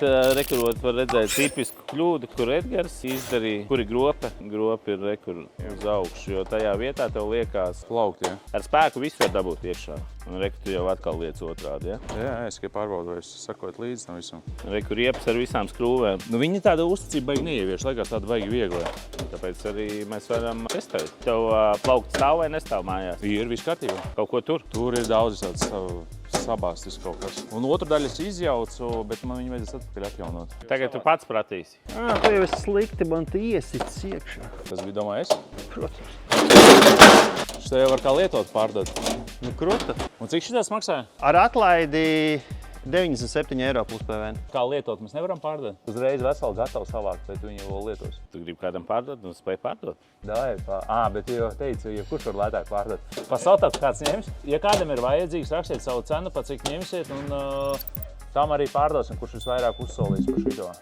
Rekurot var redzēt tipisku kļūdu, kur Edgars izdarīja, kur ir grope. Grope ir rekur uz augšu, jo tajā vietā tev liekas Plaukt, ja? ar spēku visu var dabūt iekšā. Un rekur tu jau atkal liec otrādi, ja? Jā, es tikai pārbaudu, vai es sakot līdzi tam visam. Rekur iepas ar visām skrūvēm. Nu, viņi tāda uzticība baigi neievieš, laikās tāda baigi viegli. Tāpēc arī mēs varam testēt. Tev plaukt stāv vai nestāv mājās? Ir viss kārtībā. Kaut ko tur? Tur ir daudz tāds sabāstis kaut kas. Un otru daļu es izjaucu, bet man viņu vajadzēs atpakaļ atjaunot. Tagad tu pats pratīsi. Tu jau esi slikti, man tu iesits iekšā. Tas bija domājis? Protams. Šitā jau var kā lietot pārdot. Nu, kruta. Un cik šitās maksāja? Ar atlaidi 97 eiro plus PVN. Kā lietot mēs nevaram pārdot? Uzreiz veselu gatavu savākt, vai tu viņu vēl lietos? Tu gribi kādam pārdot un spēj pārdot? Bet jau teicu, ja kurš var lētāk pārdot. Pasautāt kāds ņems. Ja kādam ir vajadzīgs, rakstiet savu cenu, pa cik ņemsiet, un tam arī pārdosim, kurš visvairāk uzsolīs par šito.